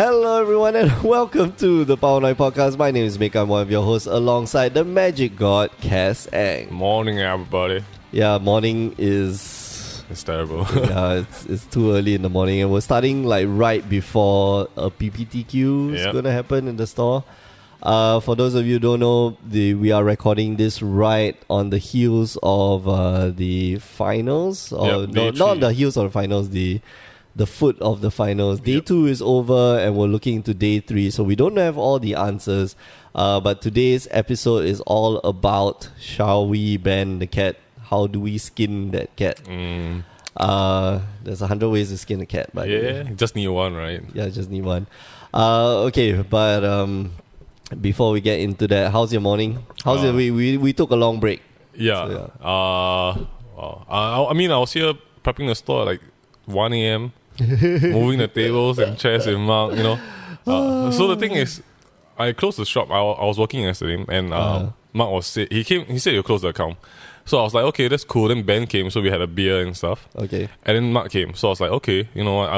Hello everyone and welcome to the Power 9 Podcast. My name is Mick, I'm one of your hosts alongside the magic god, Cass Ang. Morning, everybody. Yeah, morning is... It's terrible. Yeah, it's too early in the morning and we're starting like right before a PPTQ is going to happen in the store. For those of you who don't know, we are recording this right on the heels of the finals. Or not the heels of the finals, the foot of the finals. Day 2 is over and we're looking into day 3. So we don't have all the answers. But today's episode is all about, shall we ban the cat? How do we skin that cat? There's 100 ways to skin a cat. But just need one, right? Yeah, just need one. Okay, but before we get into that, how's your morning? How's it? We took a long break. Yeah. So, I mean, I was here prepping the store at like 1 a.m. moving the tables and chairs with Mark, you know. So the thing is, I closed the shop. I was working yesterday, and Mark was sick. He said he'll close the account. So I was like, okay, that's cool. Then Ben came, so we had a beer and stuff. Okay. And then Mark came, so I was like, okay, you know what?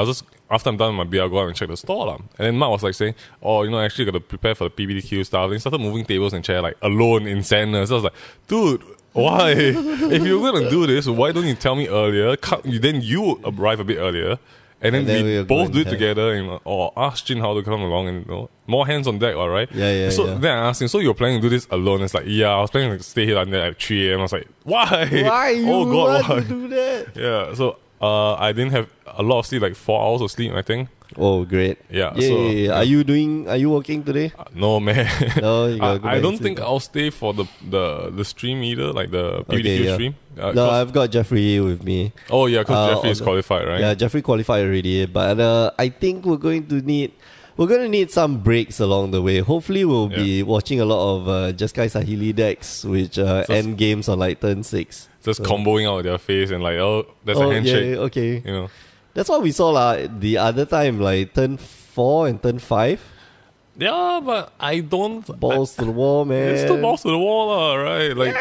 After I'm done with my beer, I'll go out and check the store. And then Mark was like saying, oh, you know, I actually got to prepare for the PBDQ stuff. Then he started moving tables and chairs like alone in sadness. So I was like, dude, why? If you're going to do this, why don't you tell me earlier? Then you arrive a bit earlier. And then we both do it together or ask Jin how to come along and, you know, more hands on deck, all right? So then I asked him, so you're planning to do this alone? It's like, yeah, I was planning to stay here until like 3 a.m. I was like, why? Why you want why? to do that? Yeah, so I didn't have a lot of sleep, like 4 hours of sleep, I think. Oh, great. Yeah. Are you working today? No, man. No, you gotta go I don't think I'll stay for the stream either, like the PBDQ stream. No, I've got Jeffrey with me. Oh, yeah, because Jeffrey is qualified, right? Yeah, Jeffrey qualified already. But I think we're going to need some breaks along the way. Hopefully, we'll be watching a lot of Jeskai Sahili decks, which end games on like turn 6. Just comboing out their face and like, there's a handshake. Yeah, okay. You know. That's what we saw the other time, like turn 4 and turn 5. Yeah, but I don't... Balls to the wall, man. It's still balls to the wall, right? Like,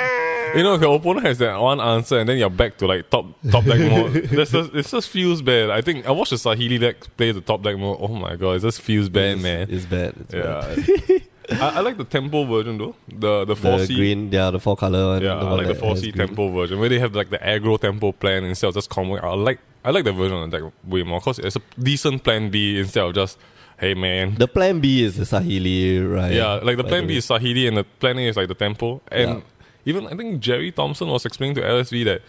you know, if your opponent has that one answer and then you're back to like top deck mode, it just feels bad. I think I watched the Sahili deck play the top deck mode. Oh my god, it just feels bad, man. It's bad. Bad. I like the tempo version though. The 4C. The green, the 4 color one. Yeah, I like the 4C tempo version where they have like the aggro tempo plan instead of just combo. I like the version of the deck way more because it's a decent plan B instead of just, hey man. The plan B is the Sahili, right? Yeah, like the plan B is Sahili and the plan A is like the tempo. And even I think Jerry Thompson was explaining to LSV that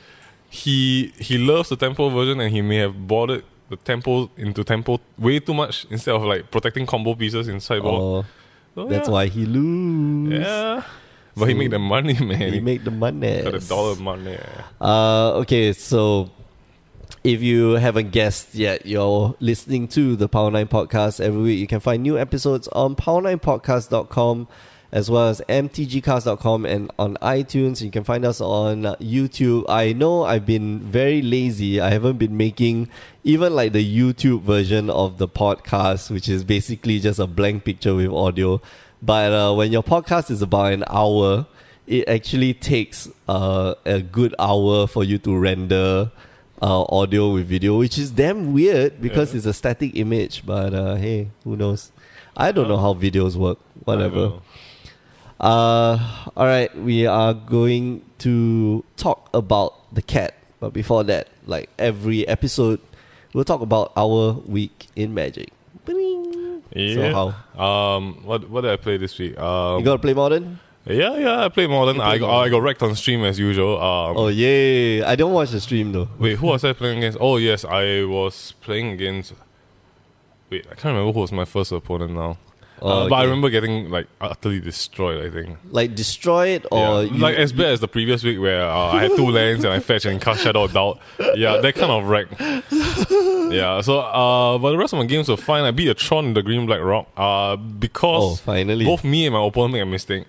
he loves the tempo version and he may have boarded the tempo into tempo way too much instead of like protecting combo pieces in sideboard. So that's why he lose. Yeah. But he made the money, man. He made the money. Got $1 money. Okay, so if you haven't guessed yet, you're listening to the Power 9 Podcast every week. You can find new episodes on power9podcast.com as well as mtgcast.com and on iTunes. You can find us on YouTube. I know I've been very lazy. I haven't been making even like the YouTube version of the podcast, which is basically just a blank picture with audio. But when your podcast is about an hour, it actually takes a good hour for you to render audio with video, which is damn weird because it's a static image. But hey, who knows? I don't know how videos work. Whatever. Alright, we are going to talk about the cat. But before that, like every episode, we'll talk about our week in Magic. Yeah. So how? What did I play this week? You gotta play Modern? Yeah, I played Modern. I got wrecked on stream as usual. Oh yeah, I don't watch the stream though. Wait, who was I playing against? Oh yes, I was playing against... Wait, I can't remember who was my first opponent now. But I remember getting like utterly destroyed, I think. Like destroyed or... like as bad as the previous week where I had 2 lands and I fetched and cast Shadow of Doubt. Yeah, that kind of wreck. Yeah, so but the rest of my games were fine. I beat a Tron in the Green-Black Rock because finally. Both me and my opponent make a mistake.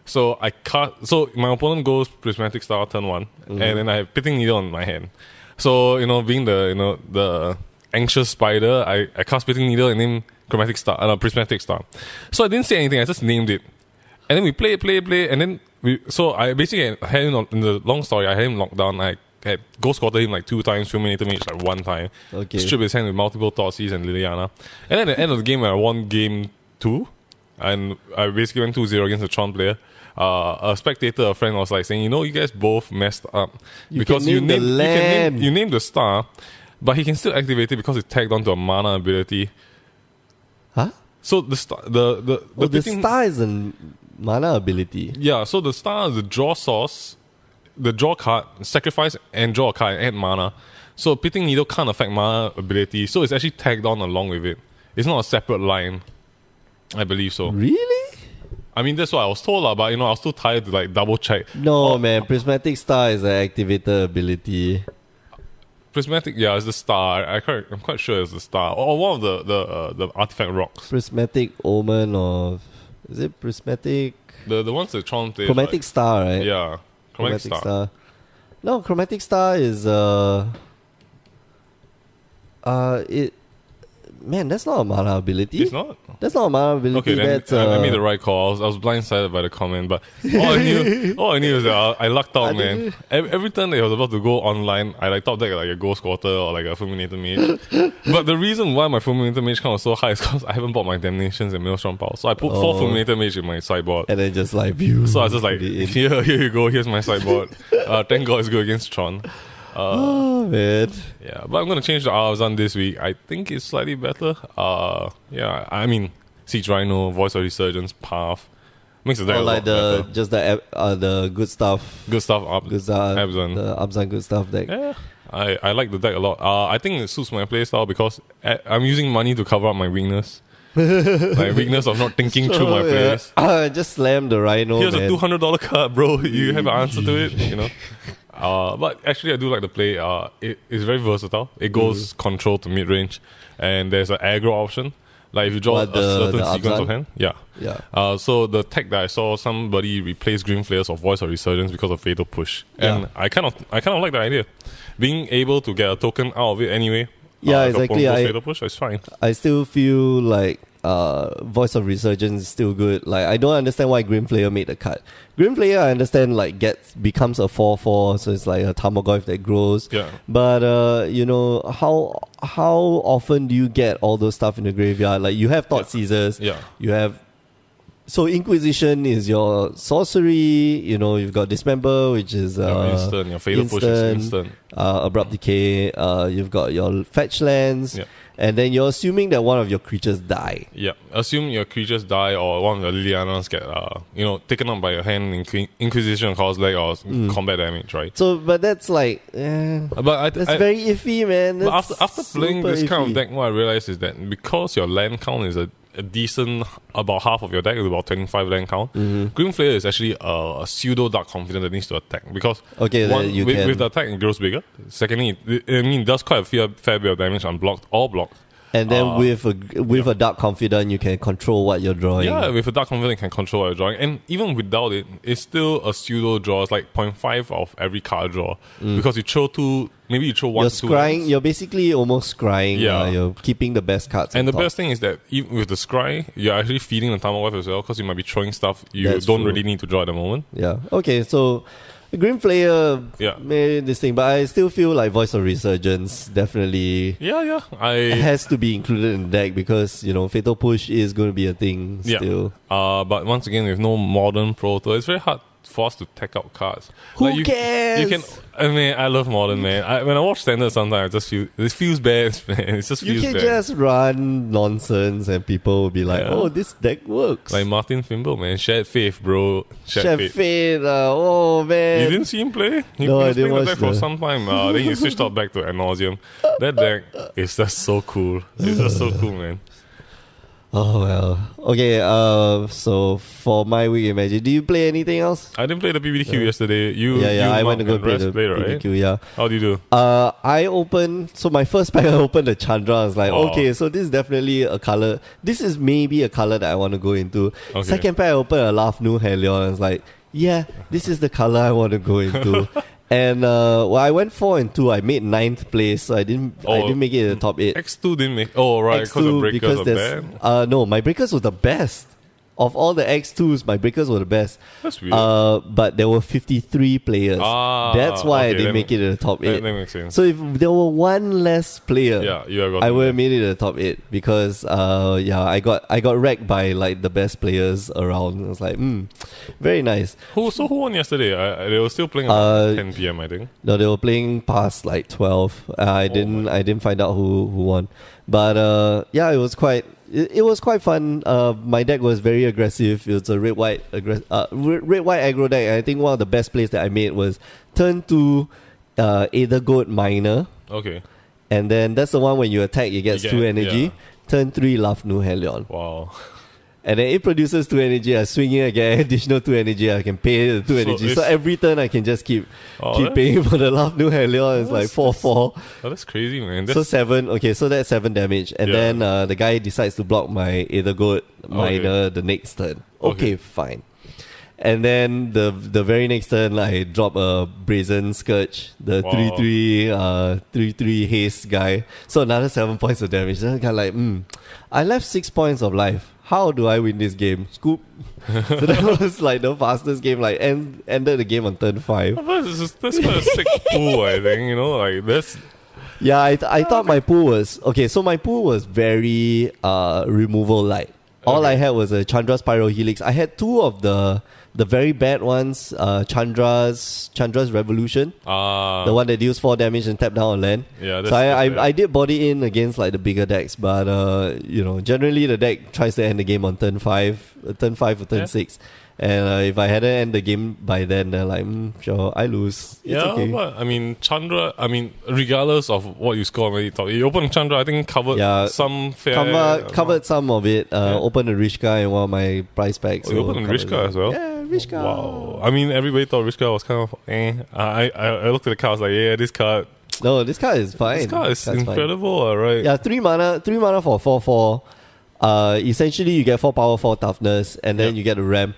So my opponent goes Prismatic Star turn 1 and then I have Pitting Needle on my hand. So, you know, being the anxious spider, I cast Pitting Needle and then Prismatic Star. So I didn't say anything, I just named it. And then we play, and then I basically had him, in the long story, I had him locked down. I had Ghost Quarter him like 2 times, Fulminator Mage like 1 time. Okay. Strip his hand with multiple Thoughtseize and Liliana. And then at the end of the game, when I won game 2, and I basically went 2-0 against the Tron player, a spectator, a friend was like saying, you guys both messed up. Because you named the star, but he can still activate it because it's tagged onto a mana ability. Huh? So the star, the star is a mana ability. Yeah, so the star is the draw source, the draw card, sacrifice and draw a card and add mana. So Pitting Needle can't affect mana ability, so it's actually tagged on along with it. It's not a separate line. I believe so. Really? I mean, that's what I was told, but I was too tired to like double check. No, man, Prismatic Star is an activator ability. Prismatic, yeah, it's the star. I'm quite sure it's the star. Or one of the artifact rocks. Prismatic Omen, or is it Prismatic? The ones that Tron plays. Chromatic Star, right? Yeah, Chromatic Star. No, Chromatic Star is Man, that's not a mana ability. It's not? That's not a mana ability. Okay, then that's, I made the right call. I was blindsided by the comment, but all I knew is that I lucked out, man. Every turn that I was about to go online, I like top deck like a Ghost Quarter or like a Fulminator Mage. But the reason why my Fulminator Mage count was so high is because I haven't bought my Damnations and Maelstrom Pulse. So I put 4 Fulminator Mage in my sideboard. And then just like view. So I was just like, here you go, here's my sideboard. Thank God it's good against Tron. Oh man. Yeah, but I'm gonna change the Arzan this week. I think it's slightly better. Yeah, I mean Siege Rhino, Voice of Resurgence, Path makes the deck a lot better. Just the good stuff. Good stuff up. Good stuff. Abzan. The Abzan good stuff deck. Yeah, I like the deck a lot. I think it suits my playstyle because I'm using money to cover up my weakness. My weakness of not thinking through my plays. Just slam the Rhino. Here's a $200 card, bro. You have an answer to it, But actually, I do like the play. It is very versatile. It goes control to mid range, and there's an aggro option. Like if you draw a certain sequence of hand, yeah. So the tech that I saw, somebody replaced Green Flares of Voice of Resurgence because of Fatal Push, and I kind of like the idea, being able to get a token out of it anyway. Yeah, exactly. Fatal Push, it's fine. I still feel like Voice of Resurgence is still good. Like I don't understand why Grim Flayer made the cut. Grim Flayer, I understand, like becomes a 4/4, so it's like a Tarmogoyf that grows. Yeah. But how often do you get all those stuff in the graveyard? Like you have Thoughtseize. Yeah. You have. So Inquisition is your sorcery. You've got Dismember, which is instant. Your Fatal Push is instant. Abrupt Decay. You've got your fetch lands. Yeah. And then you're assuming that one of your creatures die. Yeah, assume your creatures die or one of the Lilianas get, taken up by your hand in Inquisition cause leg or combat damage, right? So, but that's like, that's very iffy, man. But after playing this kind of deck, what I realized is that because your land count is a decent, about half of your deck is about 25 land count. Green Flayer is actually a pseudo Dark Confident that needs to attack because with the attack it grows bigger. Secondly, it does quite a fair bit of damage unblocked or blocked. And then with a Dark Confident, you can control what you're drawing. Yeah, with a Dark Confident, you can control what you're drawing. And even without it, it's still a pseudo draw. It's like 0.5 of every card draw. Because you throw 2, maybe you throw 1 to 2 lands. You're basically almost scrying. Yeah. You're keeping the best cards. And the best thing is that even with the scry, you're actually feeding the Tarmogoyf as well because you might be throwing stuff you don't really need to draw at the moment. Yeah. Okay, so Grim Flayer made this thing, but I still feel like Voice of Resurgence definitely has to be included in the deck because, Fatal Push is going to be a thing still. But once again, with no modern proto, it's very hard for us to take out cards. Who cares? I love modern, man. When I watch standard sometimes it feels bad, man. It just feels bad. You can just run nonsense and people will be like, oh, this deck works. Like Martin Fimble, man. Shared Faith, bro. Shared Faith. Oh, man. You didn't see him play? He no, I was didn't playing the watch deck for some time. Then he switched out back to Ad Nauseam. That deck is just so cool. It's just so cool, man. Oh, well. Okay, so for my week, imagine. Do you play anything else? I didn't play the PBDQ yesterday. I went to go play the PBDQ, yeah. How do you do? I opened, so my first pack I opened the Chandra. I was like, okay, so this is definitely a color. This is maybe a color that I want to go into. Okay. Second pack I opened a Lafnu Helion. I was like, yeah, this is the color I want to go into. And I went 4 and 2. I made 9th place, so I didn't make it in the top 8. X2 didn't make. Oh right, because the breakers are bad. No, my breakers was the best. of all the X2s, my breakers were the best. That's weird. But there were 53 players. That's why I didn't make it to the top 8. That makes sense. So if there were one less player, I would have made it to the top 8 because I got wrecked by like the best players around. I was like, very nice. Who won yesterday? They were still playing at 10 p.m. I think. No, they were playing past like 12. I didn't find out who won, but it was quite. It was quite fun. My deck was very aggressive. It was a red-white aggro deck. I think one of the best plays that I made was turn 2 Aether Goat Miner. Okay. And then that's the one when you attack, it gets 2 energy. Yeah. Turn 3 Lafnu Helion. Wow. And then it produces 2 energy. I swing it, I get additional 2 energy. I can pay the 2 energy. So every turn I can just keep paying for the Lafnu Helion. It's like 4/4. Oh, that's crazy, man. So 7. Okay, so that's 7 damage. And then the guy decides to block my Aether Goat Miner the next turn. Okay, fine. And then the very next turn, I drop a Brazen Scourge, the 3/3 haste guy. So another 7 points of damage. Then I'm kind of like, I left 6 points of life. How do I win this game? Scoop. So that was like the fastest game. Like ended the game on turn 5. That's quite a sick pool, I think. Like this. Yeah, I thought my pool was okay. So my pool was very removal light. All I had was a Chandra's Pyro Helix. I had 2 of the very bad ones, Chandra's Revolution, the one that deals 4 damage and tap down on land. Yeah, so I did body in against like the bigger decks, but generally the deck tries to end the game on turn 5 or turn 6. And if I hadn't end the game by then, they're like, sure, I lose. It's okay. But I mean, Chandra, regardless of what you score when you open Chandra, I think covered some fair. Covered some of it. Opened a Rishka in one of my price packs. You opened a Rishka as well? Yeah, Rishka. Wow. I mean, everybody thought Rishka was kind of I looked at the card, I was like, this card. No, this card is fine. This card is incredible, right? Yeah, 3 mana for 4/4. Essentially, you get 4 power, 4 toughness, and then you get a ram.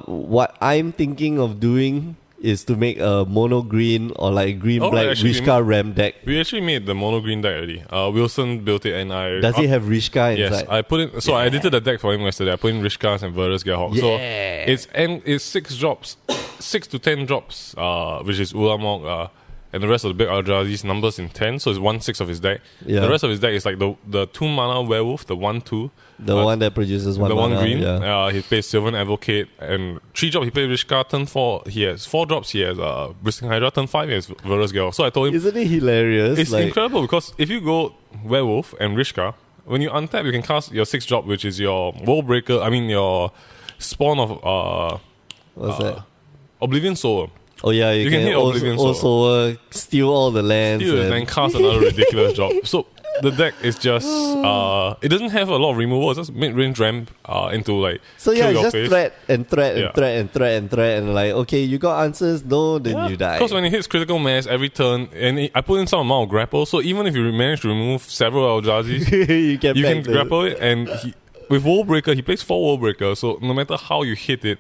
What I'm thinking of doing is to make a mono green or like green black Rishka Ram deck. We actually made the mono green deck already. Wilson built it and I. Does it have Rishka inside? Yes, I put in. So I edited the deck for him yesterday. I put in Rishkas and Verdus Gerhawk. Yeah. So it's 6 drops, 6 to 10 drops. Which is Ulamog. And the rest of the big Eldrazi's numbers in 10, so it's 1/6 of his deck. Yeah. The rest of his deck is like the 2 mana werewolf, the 1/2. The one that produces 1 mana. The 1 green. Yeah. He plays Sylvan Advocate, and 3 drop he plays Rishka. Turn 4 he has 4 drops. He has Bristling Hydra. Turn 5 he has Verdus Gerhawk. So I told him, isn't it hilarious? It's incredible because if you go werewolf and Rishka, when you untap, you can cast your 6 drop, which is your World Breaker. I mean your spawn of what's that? Oblivion Soul. Oh yeah, you can also steal all the lands and then cast another ridiculous drop. So the deck is just it doesn't have a lot of removal. It's just mid-range ramp into like so yeah, it's just threat and like okay, you got answers, no, then you die. Because when it hits critical mass every turn, and I put in some amount of grapple, so even if you manage to remove several Eldrazi's, you can grapple it. And with World Breaker, he plays 4 World Breaker, so no matter how you hit it.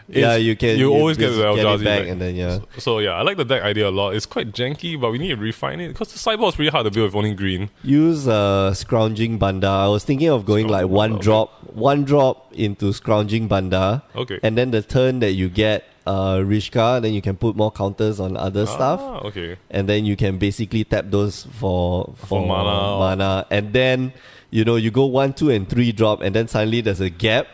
You always get the Eldrazi back. And then So I like the deck idea a lot. It's quite janky, but we need to refine it because the sideboard is pretty hard to build with only green. Use Scrounging Banda. I was thinking of going like one drop into Scrounging Banda. Okay. And then the turn that you get Rishka, then you can put more counters on other stuff. Okay. And then you can basically tap those for mana. And then you go 1, 2, and 3 drop, and then suddenly there's a gap.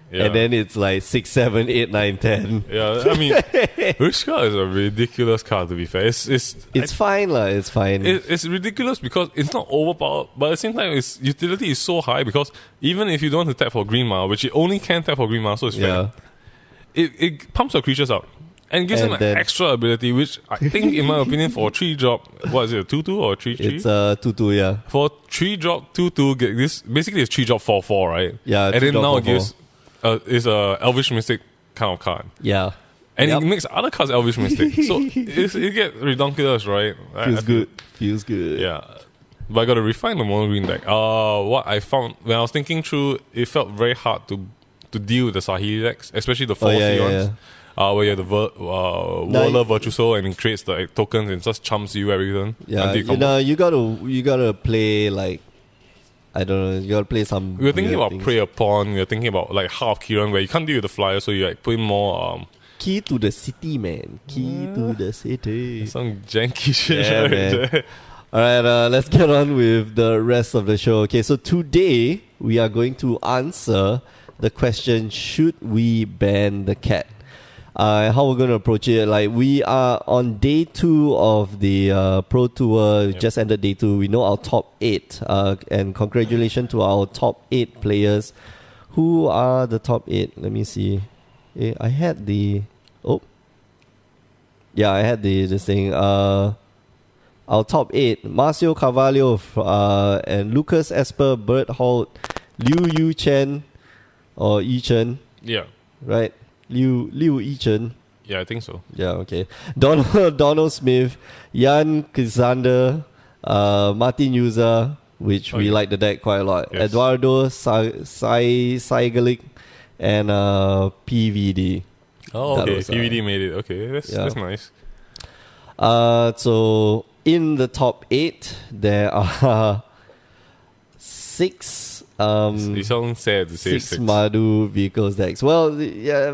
Yeah. And then it's like 6, 7, 8, 9, 10. Yeah, I mean, Rishka is a ridiculous card, to be fair. It's fine, lah. It's fine. It's ridiculous because it's not overpowered, but at the same time, its utility is so high because even if you don't want to tap for green mana, which you only can tap for green mana, so it's fair, it pumps your creatures out. And gives them an extra ability, which I think, in my opinion, for a 3 drop, what is it, a 2/2 or a 3/3? It's a 2/2, yeah. For 3 drop, 2/2, this basically it's 3 drop 4/4, right? Yeah, and then now it gives. Is a Elvish Mystic kind of card. Yeah. And it makes other cards Elvish Mystic. So it gets ridiculous, right? Feels good. Yeah. But I got to refine the mono green deck. What I found when I was thinking through, it felt very hard to deal with the Sahili decks, especially the 4 Sions. Where you have the Warlord Virtue Soul and it creates the tokens and just chumps you every turn. Yeah, you gotta play like I don't know. You gotta play some. We were thinking weird about things. Prey Upon. We were thinking about like Half Kiran, where you can't deal with the flyer, so you like put in more Key to the city, man. Key to the city. some janky shit Yeah, right man. there. Alright, let's get on with the rest of the show. Okay, so today we are going to answer the question, should we ban the cat? How we're going to approach it, like we are on day 2 of the Pro Tour, just ended day 2. We know our top 8, and congratulations to our top 8 players. Who are the top 8? Let me see. I had the... Oh. Yeah, I had this thing. Our top 8, Marcio Carvalho and Lucas Esper, Bert Holt, Liu Yu Chen, or Yi Chen, Yeah. right? Liu Yi Chen. Yeah, I think so. Yeah, okay. Donald Smith, Jan Kizander, Martin User, which we like the deck quite a lot. Yes. Eduardo Saigalik, and PVD. Oh, okay. Those are- PVD made it. Okay, that's nice. So in the top 8, there are 6. You sound sad to say 6 Madu vehicles decks. Well, yeah,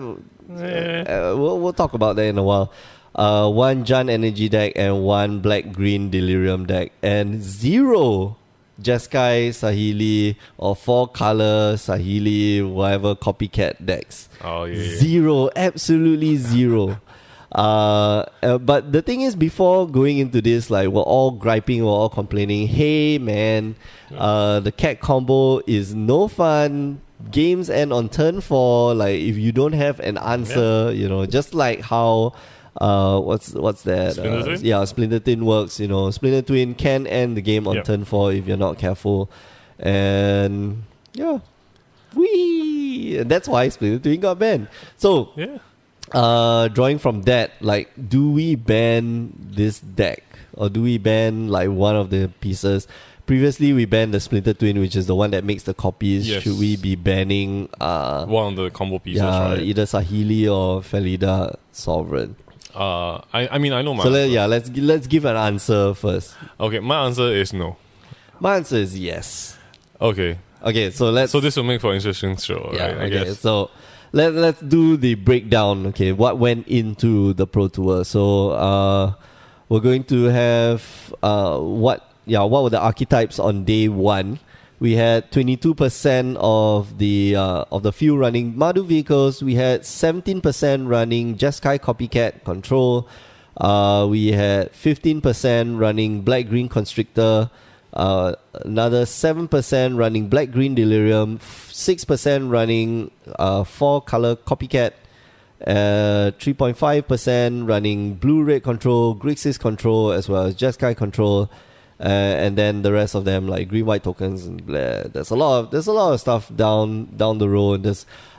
we'll talk about that in a while. 1 Jan Energy deck and 1 Black Green Delirium deck, and 0 Jeskai Sahili or 4 color Sahili whatever copycat decks. Oh yeah. 0, absolutely 0. But the thing is, before going into this, like we're all griping, we're all complaining, hey man, the cat combo is no fun. Games end on turn 4. Like if you don't have an answer, you know, just like how what's that? Splinter Twin? Yeah, Splinter Twin works. You know, Splinter Twin can end the game on Yep. turn 4 if you're not careful, and yeah, that's why Splinter Twin got banned. So Yeah. drawing from that, like, do we ban this deck or do we ban like one of the pieces? Previously, we banned the Splinter Twin, which is the one that makes the copies. Yes. Should we be banning One of the combo pieces, yeah, right? either Sahili or Felida Sovereign? I mean, I know my So answer. let's give an answer first. Okay, my answer is no. My answer is yes. Okay. Okay, so let's. So this will make for an interesting show, Yeah, right? I okay. guess. So let's do the breakdown. Okay, what went into the Pro Tour? So we're going to have what were the archetypes on day 1? We had 22% of the field running Madu vehicles. We had 17% running Jeskai Copy Cat Control. We had 15% running Black Green Constrictor. Another 7% running Black Green Delirium. 6% running 4 color Copycat. 3.5% running Blue Red Control, Grixis Control, as well as Jeskai Control. And then the rest of them like green white tokens and blah. There's a lot of stuff down the road.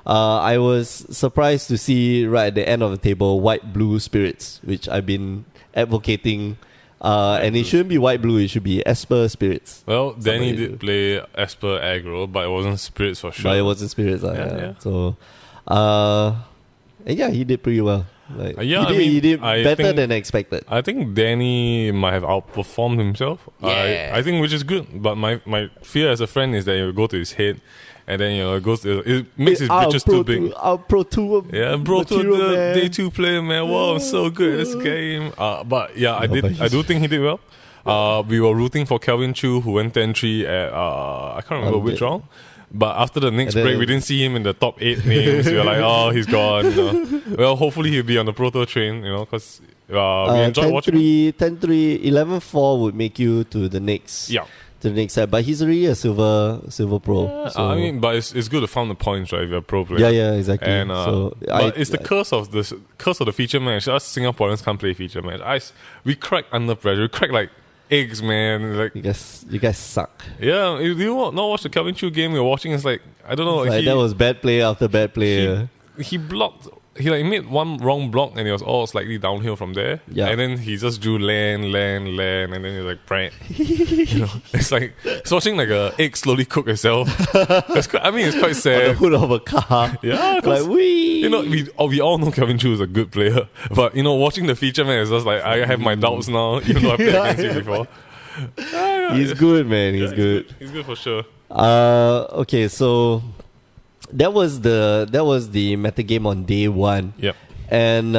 I was surprised to see right at the end of the table white blue spirits, which I've been advocating. And it shouldn't be white blue, it should be Esper spirits. Well, Danny Somebody did play Esper aggro, but it wasn't spirits for sure. But it wasn't spirits. Yeah. So and yeah, he did pretty well. Like, he did I better think- than expected. I think Danny might have outperformed himself. Yeah. I think which is good. But my fear as a friend is that it will go to his head, and then it makes his bitches too big. Our Pro Tour. Yeah, bro, to material, the man. day 2 player, man. Wow, I'm so good at this game. But yeah, I do think he did well. We were rooting for Kelvin Chu, who went 10-3 at I can't remember which round. But after the next And then- break, we didn't see him in the top 8 names. We were like, oh, he's gone. You know. Well, hopefully he'll be on the Proto train, you know, because we enjoyed watching him. 10-3, 11-4 would make you to the next. Yeah. To the next set, but he's already a silver pro. Yeah, so. I mean, but it's good to farm the points, right? If you're a pro player. yeah, exactly. And so but it's the curse of the feature match. Us Singaporeans can't play feature match. We crack under pressure. We crack like eggs, man. Like you guys suck. yeah, if you not watch the Kelvin Chu game we were watching, it's like I don't know. It's like that was bad play after bad play. He blocked. He like made one wrong block and it was all slightly downhill from there. Yeah. And then he just drew land, and then he's like prank. You know, it's like it's watching like a egg slowly cook itself. It's quite On the sad. hood of a car. Yeah, 'cause, Like we. you know, we all know Kelvin Chu is a good player, but you know, watching the feature man is just like I have my doubts now, even though I played against him before. He's good, man. He's good. He's good for sure. Okay, so that was the metagame on day one. Yep. And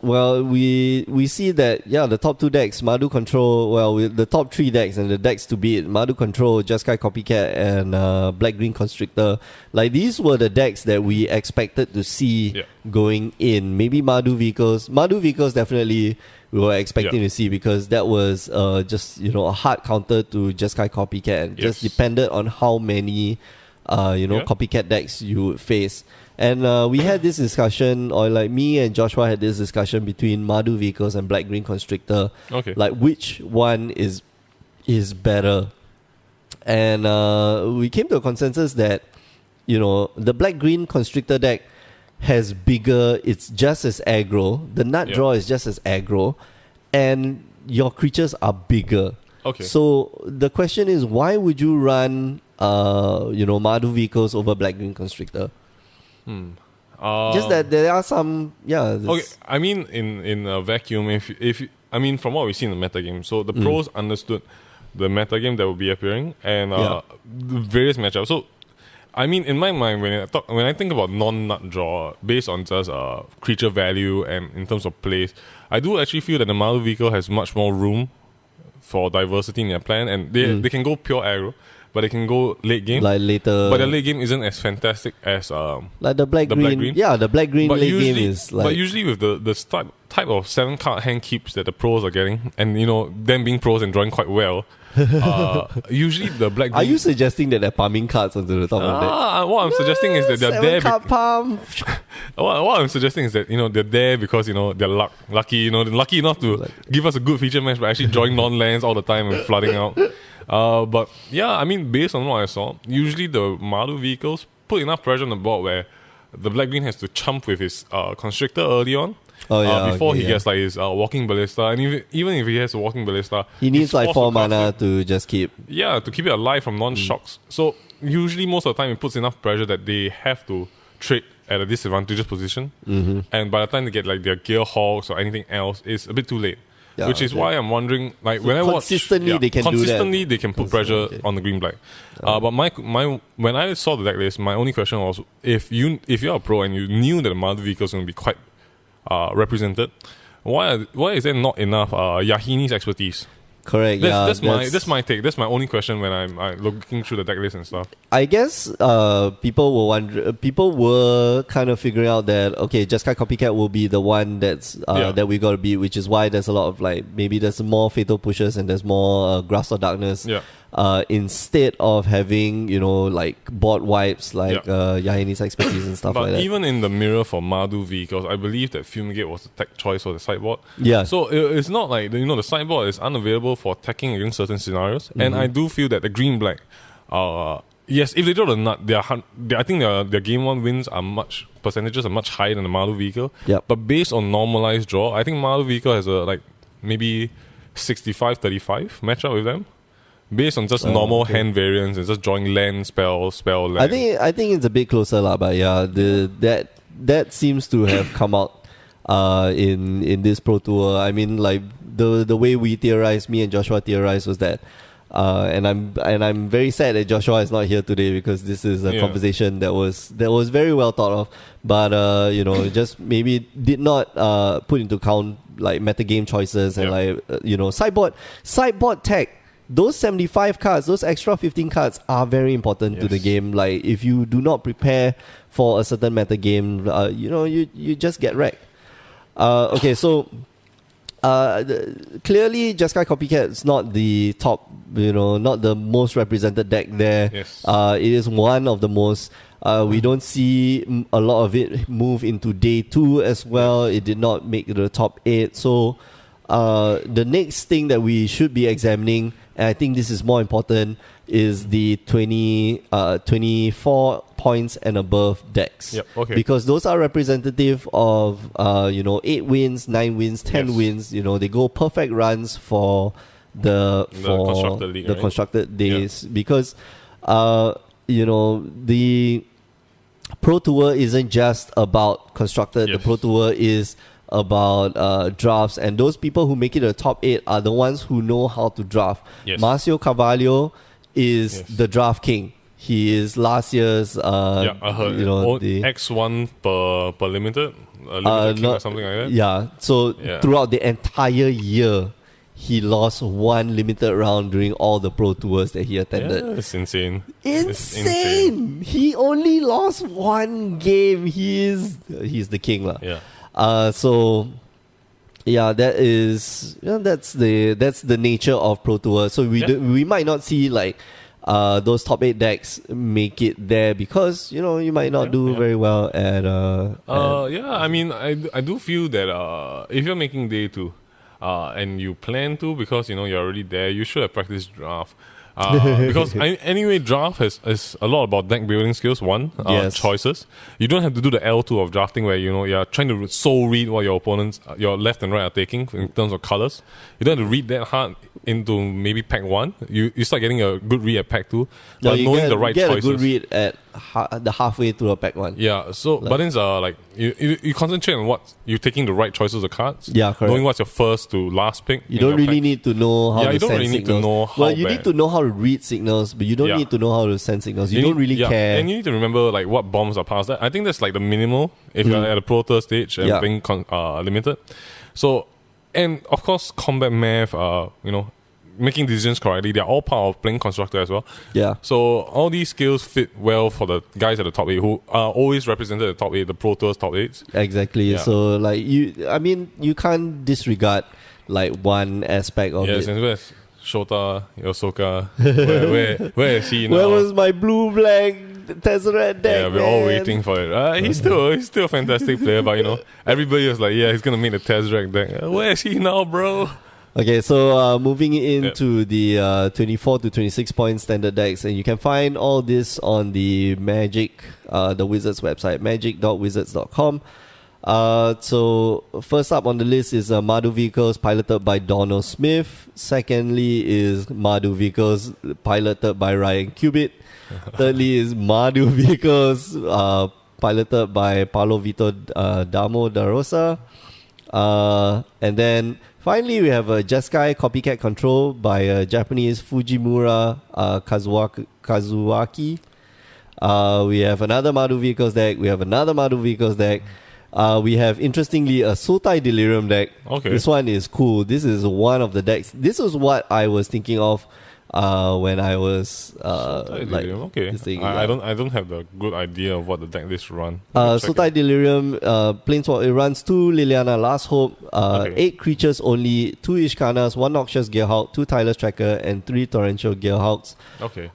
well, we see that the top two decks, Madu Control, the top three decks and the decks to beat, Madu Control, Jeskai Copy Cat, and Black Green Constrictor. Like, these were the decks that we expected to see going in. Maybe Madu Vehicles definitely we were expecting to see, because that was just a hard counter to Jeskai Copy Cat, and just depended on how many copycat decks you would face. And we had this discussion, or like me and Joshua had this discussion between Madu Vehicles and Black Green Constrictor. Okay. Like, which one is better? And we came to a consensus that, the Black Green Constrictor deck has bigger, it's just as aggro, the nut draw is just as aggro, and your creatures are bigger. Okay. So the question is, why would you run Madu Vehicles over Black Green Constrictor? Just that there are some okay, I mean, in a vacuum, if I mean, from what we see in the metagame, so the pros understood the metagame that will be appearing, and the various matchups. So I mean, in my mind, when I think about non-nut draw based on just creature value and in terms of plays, I do actually feel that the Madu Vehicle has much more room for diversity in their plan, and they can go pure aggro, but they can go late game. Like later. But the late game isn't as fantastic as like the black green. Yeah, the black green late game is like. But usually with the type of 7-card hand keeps that the pros are getting, and them being pros and drawing quite well, usually the black green. Are you suggesting that they're palming cards onto the top of that? What I'm suggesting is that they're there. 7-card palm. What I'm suggesting is that they're there because they're lucky. They're lucky enough to give us a good feature match, but actually drawing non-lands all the time and flooding out. But yeah, I mean, based on what I saw, usually the Madu Vehicles put enough pressure on the board where the black green has to chump with his Constrictor early on. Before he gets like his Walking Ballista, and even if he has a Walking Ballista, he needs like 4 mana to just keep. Yeah, to keep it alive from non-shocks. So usually most of the time it puts enough pressure that they have to trade at a disadvantageous position, and by the time they get like their Gear Hawks or anything else, it's a bit too late. Yeah, which is why I'm wondering, like, so when I watch they can consistently do that. They can put pressure on the green black. But my when I saw the deck list, my only question was, if you're a pro and you knew that the Madu Vehicle is going to be quite represented, why is there not enough Yahini's expertise? Correct. That's my take. That's my only question when I'm looking through the deck list and stuff. I guess people were kind of figuring out that Jeskai Copy Cat will be the one that's that we got to beat, which is why there's a lot of maybe there's more fatal pushes and there's more Grasp of Darkness. Instead of having board wipes Yahini's expertise and stuff like that. But even in the mirror for Madu Vehicles, I believe that Fumigate was the tech choice for the sideboard. Yeah. So it's not like the sideboard is unavailable for attacking against certain scenarios, and I do feel that the green black, yes, if they draw the nut, I think their game 1 wins percentages are much higher than the Madu Vehicle. Yep. But based on normalized draw, I think Madu Vehicle has a maybe 65-35 matchup with them. Based on just normal hand variants and just drawing land, spell, land. I think it's a bit closer, but yeah, that seems to have come out in this Pro Tour. I mean, like the way we theorized, me and Joshua theorized, was that and I'm very sad that Joshua is not here today, because this is a conversation that was very well thought of, but just maybe did not put into account like metagame choices and sideboard tech. Those 75 cards, those extra 15 cards are very important to the game. Like, if you do not prepare for a certain meta game, you just get wrecked. So clearly Jeskai Copy Cat is not the top, not the most represented deck there. Yes. It is one of the most. We don't see a lot of it move into day 2 as well. It did not make the top 8. So the next thing that we should be examining, and I think this is more important, is the 24 points and above decks. Yep, okay. Because those are representative of 8 wins, 9 wins, 10 wins. They go perfect runs for the constructed league, right? Constructed days. Because the Pro Tour isn't just about constructed. The Pro Tour is about drafts, and those people who make it a top 8 are the ones who know how to draft. Yes. Marcio Carvalho is the draft king. He is last year's, I heard. the X1 per limited, limited king or something like that. Yeah. So throughout the entire year, he lost one limited round during all the pro tours that he attended. Yeah, it's insane. Insane. He only lost one game. He's the king, lah. Yeah. So yeah, that's the nature of pro tour. So we might not see like those top 8 decks make it there because you might not do very well at I mean I do feel that if you're making day 2 and you plan to, because you're already there, you should have practiced draft. Because anyway, draft is a lot about deck building skills. Choices. You don't have to do the L2 of drafting where you're trying to soul read what your opponents, your left and right, are taking in terms of colors. You don't have to read that hard into maybe pack 1. You start getting a good read at pack 2, but knowing the right choices. You get a good read at the halfway through a pack 1. Yeah. So buttons are like you concentrate on what you're taking the right choices of cards. Yeah, correct. Knowing what's your first to last pick. You don't really need to know how to you don't send really signals. need to know how you need to know how to read signals, but you don't need to know how to send signals. You don't really care. And you need to remember like what bombs are passed. I think that's like the minimal if you're at a Pro Tour stage and being limited. So, and of course, combat math, making decisions correctly, they're all part of playing Constructor as well. Yeah. So all these skills fit well for the guys at the top 8 who are always represented at the top 8, the Pro Tour's top 8s. Exactly. Yeah. So like you can't disregard like one aspect of it. Yes, and where's Shota, Yosoka? Where is he now? Where was my blue-black Tesseract deck? Yeah, we're all waiting for it. He's still a fantastic player, but everybody was like, he's gonna make the Tesseract deck. Where is he now, bro? Okay, so moving into the 24 to 26 point standard decks, and you can find all this on the Magic, the Wizards website, magic.wizards.com. So first up on the list is Madu Vehicles piloted by Donald Smith. Secondly is Madu Vehicles piloted by Ryan Cubitt. Thirdly is Madu Vehicles piloted by Paulo Vito Damo da Rosa. And then finally we have a Jeskai Copy Cat control by Japanese Fujimura Kazuaki. We have another Madu Vehicles deck. We have another Madu Vehicles deck. We have, interestingly, a Sultai Delirium deck. Okay. This one is cool. This is one of the decks. This was what I was thinking of when I was I don't have the good idea of what the deck list run. Sultai Delirium, Planeswalker, it runs 2 Liliana Last Hope, 8 creatures only, 2 Ishkanas, 1 Noxious Gearhulk, 2 Tireless Tracker, and 3 Torrential Gearhulks. Okay.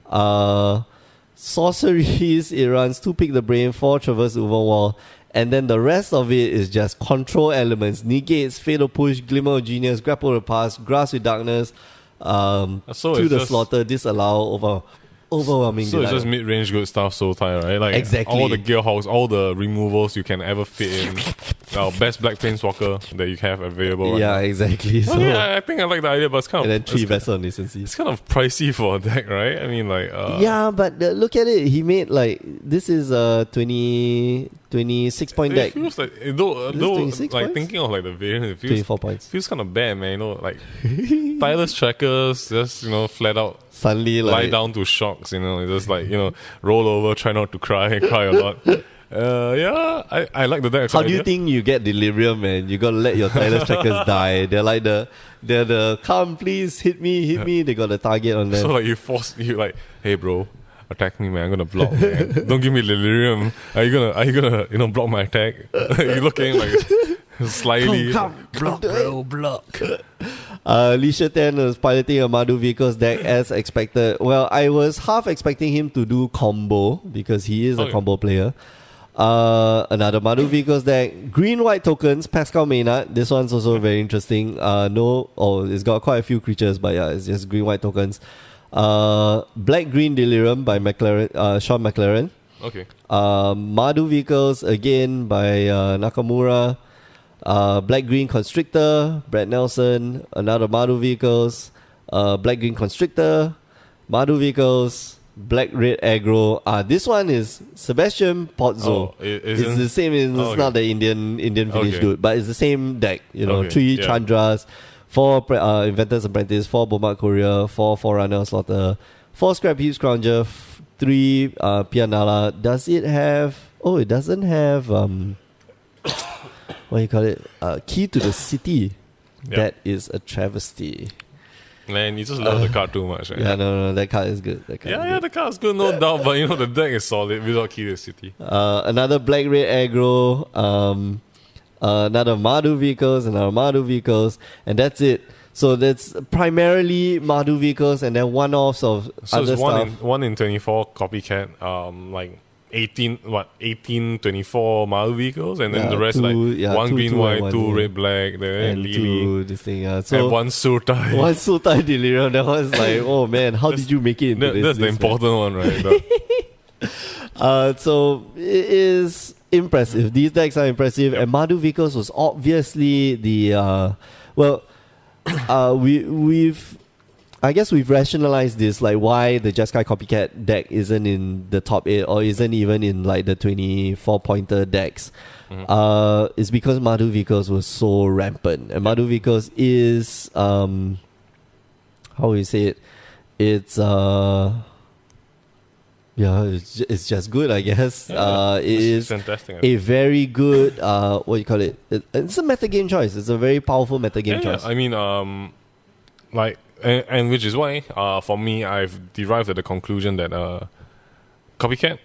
Sorceries, it runs 2 Pick the Brain, 4 Traverse Overwall, and then the rest of it is just control elements, negates, fatal push, glimmer of genius, grapple the past, grasp with darkness, to the slaughter, disallow, overwhelming. So it's just mid-range good stuff, so tight, right? Like exactly. All the Gearhulks, all the removals you can ever fit in. Best Black Planeswalker that you have available. Yeah, right exactly. So I think I like the idea, but it's kind of... And then 3 Vessel Nacency. It's kind of pricey for a deck, right? I mean, like... yeah, but look at it. He made, like... This is a 26 point deck. It feels like... Though like, points? thinking of, like, the variant, it feels... 24 points. Feels kind of bad, man. Like... Tireless Trackers, just, flat out... Suddenly, lie down to shocks, just like, roll over, try not to cry a lot. I like the deck. How do you think you get Delirium, man? You gotta let your Tireless Trackers die. They're like they're the come please hit me. They got a target on them. So like you like, hey bro, attack me, man. I'm gonna block, man. Don't give me Delirium. Are you gonna block my attack? You looking like slyly. Come, block, bro, block. Lisha Ten was piloting a Madu Vehicles deck as expected. Well, I was half expecting him to do combo because he is a combo player. Another Madu Vehicles deck. Green-white tokens, Pascal Maynard. This one's also very interesting. It's got quite a few creatures, but yeah, it's just green-white tokens. Black-green Delirium by Sean McLaren. Okay. Madu Vehicles again by Nakamura. Black-green Constrictor, Brad Nelson. Another Madu Vehicles. Black-green Constrictor, Madu Vehicles. Black-red aggro. This one is Sebastian Pozzo. It's the same. It's not the Indian finish dude, but it's the same deck. 3 Chandras, 4 Inventor's Apprentice, 4 Bomat Courier, 4 Forerunner Slaughter, 4 scrap heap scrounger, 3 pianala. Does it have... Oh, it doesn't have... what do you call it? Key to the city. Yep. That is a travesty. Man, you just love the card too much, right? Yeah, no, that card is good. The card is good, no doubt. But the deck is solid without Key to the City. Another black red aggro. Another Mardu vehicles, and that's it. So that's primarily Mardu vehicles, and then one-offs of other stuff. So it's 1 in 24 copycat, like 18 24 Mardu vehicles, and then the rest one green white, 2 red black, then Lily, 2 this thing. So and 1 Sultai. 1 Sultai Delirium. That was like, oh man, how did you make it into this? That's the important one, right? So it is impressive. These decks are impressive, and Mardu vehicles was obviously the I guess we've rationalized this, like why the Jeskai Copycat deck isn't in the top 8 or isn't even in like the 24 pointer decks. It's because Mardu vehicles was so rampant, and Mardu vehicles is how do you say it? It's it's just good, I guess. It is fantastic. A very good what you call it? It's a metagame choice. It's a very powerful metagame choice. I mean, and which is why, for me, I've derived at the conclusion that Copycat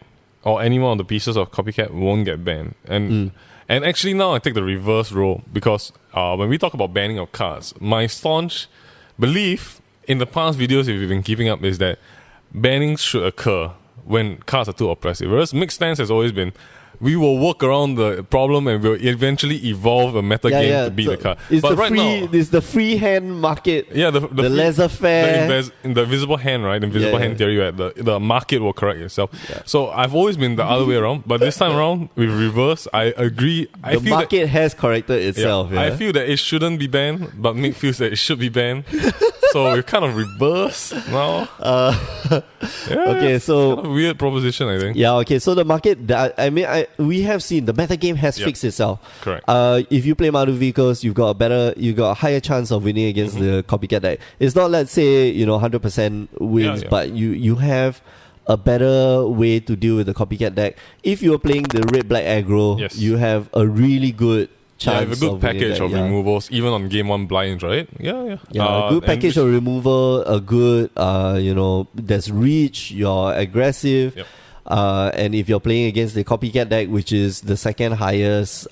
or any one of the pieces of Copycat won't get banned. And actually now I take the reverse role, because when we talk about banning of cards, my staunch belief in the past videos, if you've been keeping up, is that banning should occur when cards are too oppressive. Whereas mixed stance has always been, we will work around the problem and we'll eventually evolve a meta game to beat the card. It's the free hand market. Yeah, the laissez-faire. In the invisible hand, right? The invisible hand theory, right? The market will correct itself. Yeah. So I've always been the other way around, but this time around, with reverse, I agree. The market has corrected itself. I feel that it shouldn't be banned, but Mick feels that it should be banned. So we're kind of reversed now. Okay, so it's kind of a weird proposition, I think. Yeah, okay. So the market, we have seen the metagame has fixed itself. Correct. If you play Mardu vehicles, you've got a higher chance of winning against the copycat deck. It's not, let's say, 100% wins, but you have a better way to deal with the copycat deck. If you're playing the red black aggro, you have a really good chance. Yeah, have a good package of removals, even on game 1 blinds, right? Yeah. A good package of removal, a good, there's reach, you're aggressive. Yep. And if you're playing against the copycat deck, which is the second highest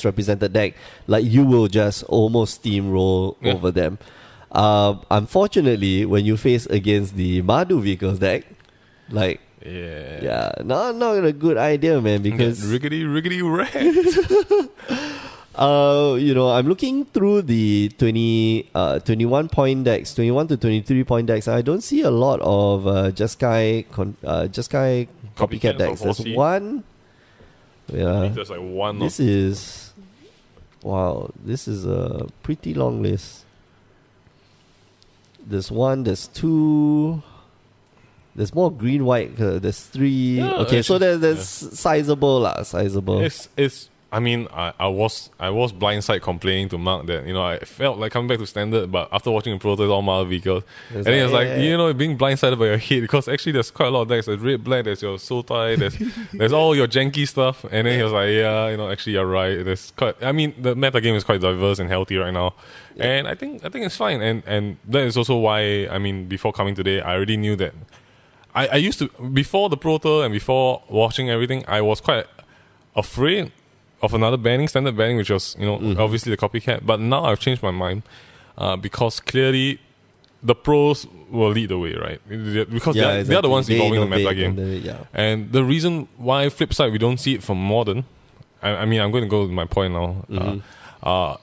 represented deck, like you will just almost steamroll over them. Unfortunately, when you face against the Mardu vehicles deck, like not a good idea, man, because riggedy wrecked. I'm looking through the 21 point decks, 21 to 23 point decks. I don't see a lot of Jeskai copycat decks. There's one. Yeah. There's like one. This is a pretty long list. There's 1, there's 2. There's more green white. There's 3. Yeah, okay, so there's sizable. It's. I mean, I was blindside complaining to Mark that I felt like coming back to standard, but after watching the Pro Tour, all my vehicles, and he was like, being blindsided by your hit, because actually there's quite a lot of decks. There's red black, there's your Sultai, there's all your janky stuff, and then he was like, actually you're right. There's quite. I mean, the meta game is quite diverse and healthy right now, and I think it's fine, and that is also why, I mean, before coming today, I already knew that. I used to, before the Pro Tour and before watching everything, I was quite afraid of another standard banning, which was, obviously the copycat. But now I've changed my mind, because clearly the pros will lead the way, right? Because they are the ones evolving the meta game. And the reason why, flip side, we don't see it from Modern, I mean, I'm going to go with my point now.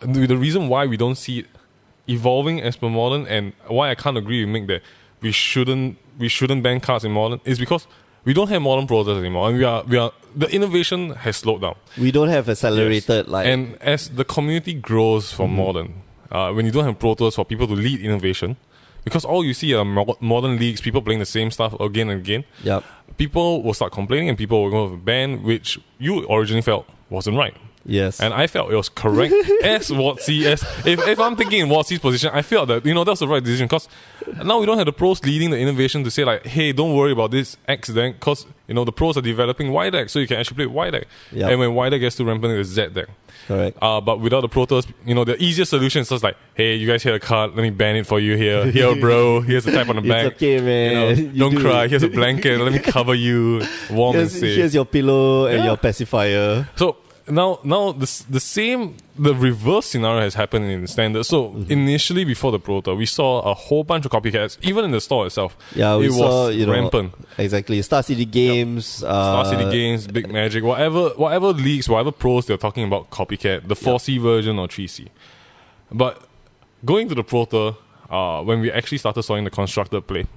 The reason why we don't see it evolving as per Modern, and why I can't agree with Mick that we shouldn't ban cards in Modern, is because we don't have modern prototypes anymore, and we are the innovation has slowed down. We don't have accelerated and as the community grows for modern, when you don't have protos for people to lead innovation, because all you see are modern leagues, people playing the same stuff again and again. People will start complaining, and people will go to ban, which you originally felt wasn't right. Yes. And I felt it was correct as WotC. If I'm thinking in WotC's position, I felt that, that was the right decision, because now we don't have the pros leading the innovation to say like, hey, don't worry about this X deck, because, the pros are developing Y deck, so you can actually play Y deck. Yep. And when Y deck gets too rampant, it's Z deck. Correct. But without the Protoss, the easiest solution is just like, hey, you guys hear a card, let me ban it for you here. Here, bro. Here's a type on the back. It's okay, man. Don't cry. Here's a blanket. Let me cover you. Warm and safe. Here's your pillow and your pacifier. So now the reverse scenario has happened in Standard. So initially, before the Proto, we saw a whole bunch of copycats, even in the store itself. Yeah, we saw, rampant. Exactly. Star City Games. Star City Games, Big Magic, whatever leaks, whatever pros they're talking about copycat, the 4C version or 3C. But going to the Proto, when we actually started sawing the constructed play,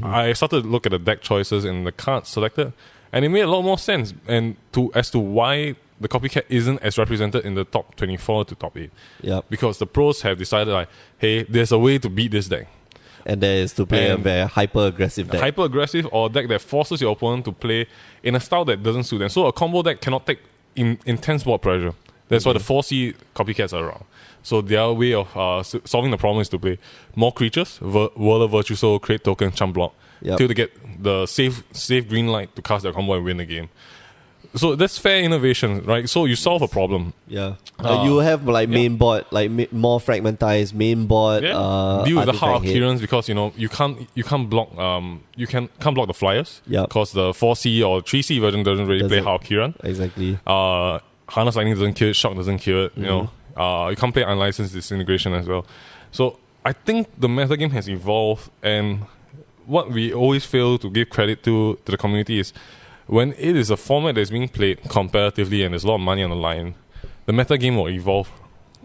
I started to look at the deck choices and the cards selected, and it made a lot more sense as to why the copycat isn't as represented in the top 24 to top 8. Yeah. Because the pros have decided like, hey, there's a way to beat this deck. And that is to play a very hyper-aggressive deck. Hyper-aggressive, or a deck that forces your opponent to play in a style that doesn't suit them. So a combo deck cannot take intense board pressure. That's why the 4C copycats are around. So their way of solving the problem is to play more creatures, Whirler, Virtuoso, create token, chump block, till they get the safe green light to cast their combo and win the game. So that's fair innovation, right? So you solve a problem. Yeah. You have main board, more fragmentized main board. Yeah. Deal with the Heart of Kieran's, because you can't block can't block the flyers. Yeah. Because the 4C or 3C version doesn't really play Heart of Kieran. Exactly. Harness Lightning doesn't kill it, Shock doesn't kill it. You can't play Unlicensed Disintegration as well. So I think the metagame has evolved, and what we always fail to give credit to the community is, when it is a format that's being played competitively and there's a lot of money on the line, the metagame will evolve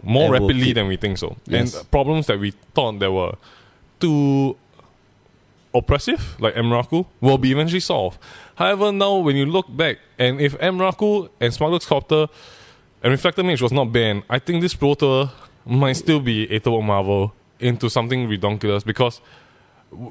more rapidly than we think so. Yes. And problems that we thought that were too oppressive, like Emrakul, will be eventually solved. However, now when you look back, and if Emrakul and Smuggler's Copter and Reflector Mage was not banned, I think this Proto might still be Aetherwalk Marvel into something redonkulous, because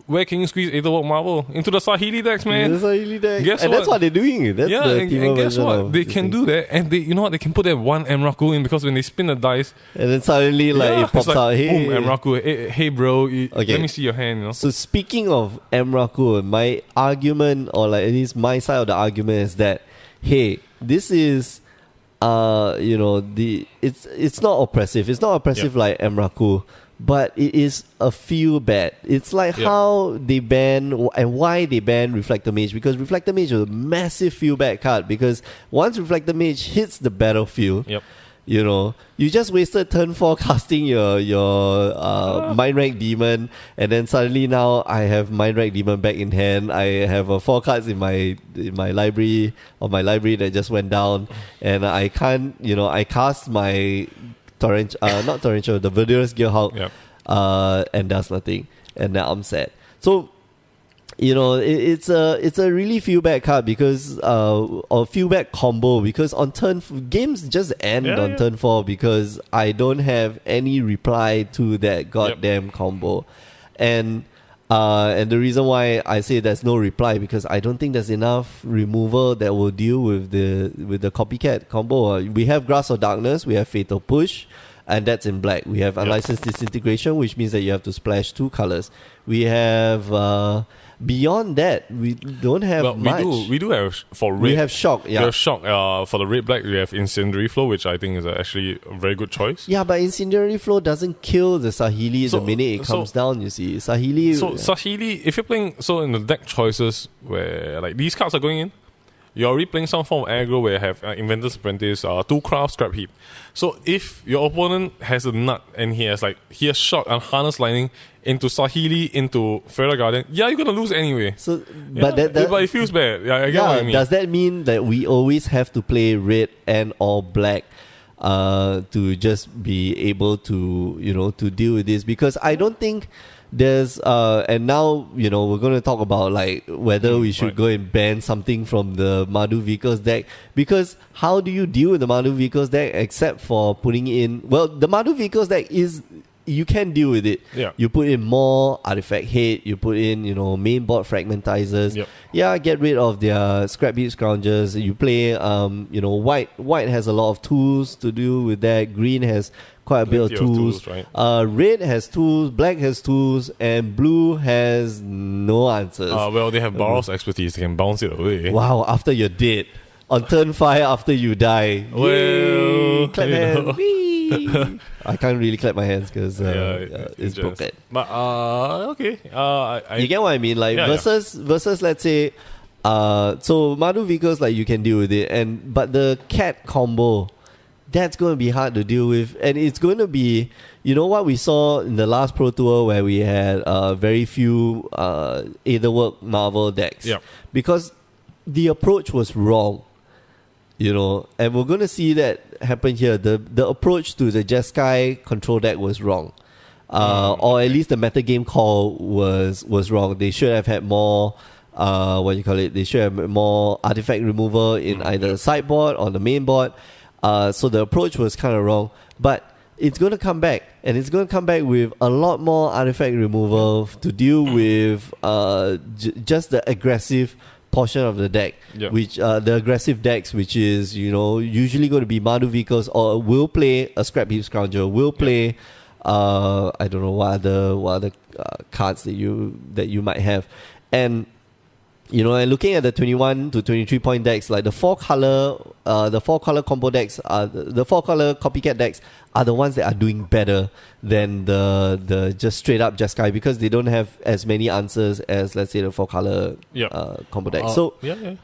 where can you squeeze Aetherwalk Marvel? Into the Sahili decks, man. The Sahili decks. Guess and what? That's what they're doing. That's and guess what? They can do that, and they can put that one Emrakul in, because when they spin the dice, and then suddenly it pops out. Hey, boom, Emrakul. Hey, bro. Let me see your hand. So speaking of Emrakul, my argument, or at least my side of the argument, is that, hey, this is it's not oppressive. It's not oppressive like Emrakul, but it is a feel bad. It's like how they ban and why they ban Reflector Mage, because Reflector Mage is a massive feel bad card, because once Reflector Mage hits the battlefield, you just wasted turn 4 casting your Mind Rank Demon, and then suddenly now I have Mind Rank Demon back in hand. I have 4 cards in my library, that just went down, and I can't, I cast my not Torrential, the Verdurous Gearhawk, and does nothing, and now I'm sad. So, it's a really feel bad card, because or feel bad combo, because on games just end on turn 4, because I don't have any reply to that goddamn combo, and the reason why I say there's no reply, because I don't think there's enough removal that will deal with the copycat combo. We have Grasp of Darkness, we have Fatal Push, and that's in black. We have Unlicensed Disintegration, which means that you have to splash 2 colors. We have beyond that, we don't have much. We do have for red. We have Shock. Yeah, we have Shock. For the red black, we have Incendiary Flow, which I think is actually a very good choice. Yeah, but Incendiary Flow doesn't kill the Sahili the minute it comes down. You see, Sahili. So Sahili, if you're playing, in the deck choices where these cards are going in, you're already playing some form of aggro where you have Inventor's Apprentice, 2 Craft, Scrap Heap. So if your opponent has a nut and he has Shock and Harness Lightning into Sahili, into Feral Guardian, you're gonna lose anyway. So, but it feels bad. Yeah, I get what you mean. Does that mean that we always have to play red and or black to just be able to to deal with this? Because I don't think there's and now we're going to talk about whether we should go and ban something from the Madhu Vehicles deck, because how do you deal with the Madhu Vehicles deck except for putting in, well, the Madhu Vehicles deck is you can deal with it. Yeah. You put in more artifact hate. You put in main board fragmentizers. Yep. Yeah, get rid of their scrap heap scroungers. You play white has a lot of tools to do with that. Green has quite a bit of tools. Right? Red has tools. Black has tools, and blue has no answers. Well, they have Baros expertise. They can bounce it away. Wow! After you're dead. On turn 5 after you die. Well, yay, clap hands. Whee. I can't really clap my hands because it's broken. But okay. You get what I mean? Like versus let's say so Madu vehicles, like, you can deal with it, but the cat combo, that's going to be hard to deal with, and it's going to be, what we saw in the last Pro Tour where we had very few Aetherwork Marvel decks. Yeah. Because the approach was wrong. And we're going to see that happen here. The approach to the Jeskai control deck was wrong. Or at least the metagame call was wrong. They should have had more, they should have more artifact removal in either the sideboard or the main board. So the approach was kind of wrong. But it's going to come back. And it's going to come back with a lot more artifact removal to deal with just the aggressive portion of the deck, which the aggressive decks, which is usually going to be Madu vehicles, or will play a scrap heap scrounger, will play I don't know what other cards that you might have, and and looking at the 21 to 23 point decks, like the four color combo decks, the 4-color copycat decks are the ones that are doing better than the just straight up Jeskai, because they don't have as many answers as, let's say, the 4-color combo deck. So if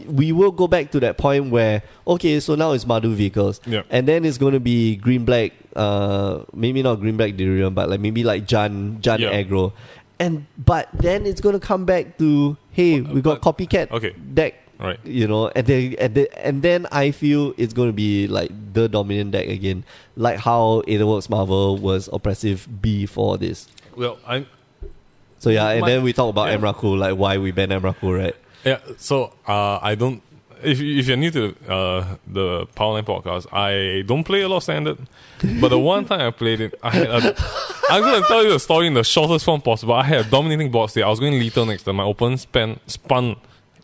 we will go back to that point where, okay, so now it's Madu vehicles, and then it's going to be green black, maybe not green black Delirium, but maybe Jan aggro. But then it's going to come back to, hey, we got copycat deck, right? And then I feel it's going to be like the dominant deck again, like how Aetherworks Marvel was oppressive B for this. Well, and then we talk about Emrakul, like why we ban Emrakul, right? Yeah. So I don't. If you're new to the Powerline podcast, I don't play a lot of Standard, but the one time I played it, I'm going to tell you the story in the shortest form possible. I had a dominating board state. I was going lethal next turn. My opponent spun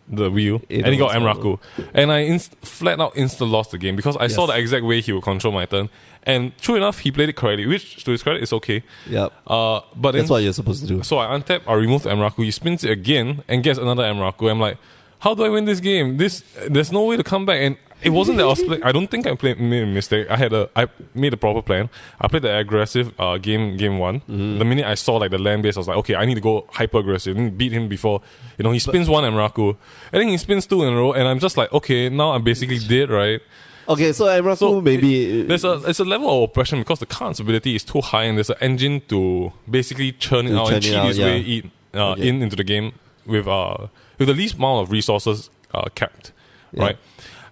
the wheel, and he got Emrakul. And I flat out lost the game because I saw the exact way he would control my turn. And true enough, he played it correctly, which, to his credit, is okay. Yep. But that's what you're supposed to do. So I untap, I remove the Emrakul. He spins it again and gets another Emrakul. I'm like, how do I win this game? There's no way to come back. And it wasn't that I was playing. I don't think made a mistake. I made a proper plan. I played the aggressive game one. The minute I saw the land base, I was like, okay, I need to go hyper aggressive. I need to beat him before he spins one Emrakul. I think he spins 2 in a row, and I'm just like, okay, now I'm basically dead, right? Okay, so Emrakul maybe there's a level of oppression because the card's ability is too high, and there's an engine to basically churn it out and cheat his way into the game with the least amount of resources kept, right?